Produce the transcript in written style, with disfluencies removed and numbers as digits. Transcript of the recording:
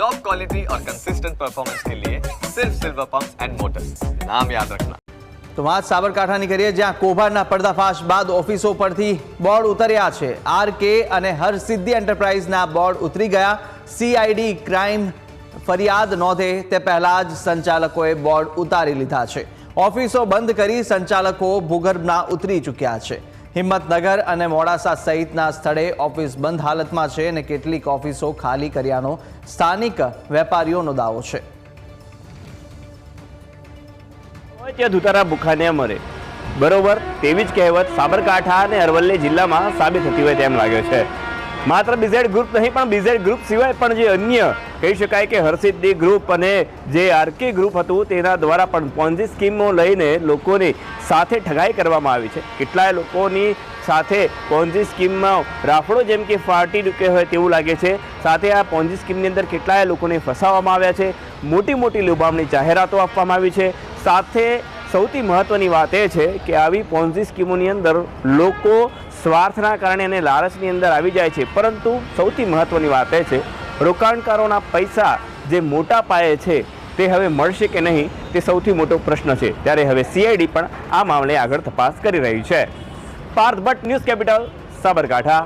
Top quality और consistent performance के लिए सिर्फ सिल्वर पंप्स एंड मोटर्स, नाम याद रखना। તો વાત સાબરકાંઠાની કરીએ, જ્યાં કૌભાંડના પર્દાફાશ બાદ ઓફિસો પરથી બોર્ડ ઉતર્યા છે। RK અને હરસિદ્ધિ એન્ટરપ્રાઇઝના બોર્ડ ઉતરી ગયા। CID ક્રાઇમ ફરિયાદ નોંધે તે પહેલા જ સંચાલકોએ બોર્ડ ઉતારી લીધા છે। ઓફિસો બંધ કરી સંચાલકો ભૂગર્ભના ઉતરી ચૂક્યા છે। હિંમતનગર અને મોડાસા સહિતના સ્થળે ઓફિસ બંધ હાલતમાં છે અને કેટલીક ઓફિસો ખાલી કર્યાનો સ્થાનિક વેપારીઓનો દાવો છે। ત્યાં ધુતારા ભૂખા ન મરે, બરોબર તેવી જ કહેવત સાબરકાંઠા અને અરવલ્લી જિલ્લામાં સાબિત થતી હોય તેમ લાગે છે। માત્ર BZ ગ્રુપ નહીં, પણ BZ ગ્રુપ સિવાય પણ જે અન્ય કહી શકાય કે હરસિદ્ધિ ગ્રુપ અને જે RK ગ્રુપ હતું તેના દ્વારા પણ પોન્જી સ્કીમો લઈને લોકોની સાથે ઠગાઈ કરવામાં આવી છે। કેટલાય લોકોની સાથે પોન્જી સ્કીમમાં રાફડો જેમ કે ફાટી ચૂક્યો હોય તેવું લાગે છે। સાથે આ પોન્જી સ્કીમની અંદર કેટલાય લોકોને ફસાવવામાં આવ્યા છે। મોટી મોટી લોભામણી જાહેરાતો આપવામાં આવી છે। સાથે સૌથી મહત્વની વાત એ છે કે આવી પોન્જી સ્કીમોની અંદર લોકો સ્વાર્થના કારણે અને લાલચની અંદર આવી જાય છે, પરંતુ સૌથી મહત્વની વાત એ છે રોકાણકારોના પૈસા જે મોટા પાયે છે તે હવે મળશે કે નહીં તે સૌથી મોટો પ્રશ્ન છે। ત્યારે હવે CID પણ આ મામલે આગળ તપાસ કરી રહી છે। Parth Bhatt, news capital, Sabarkantha.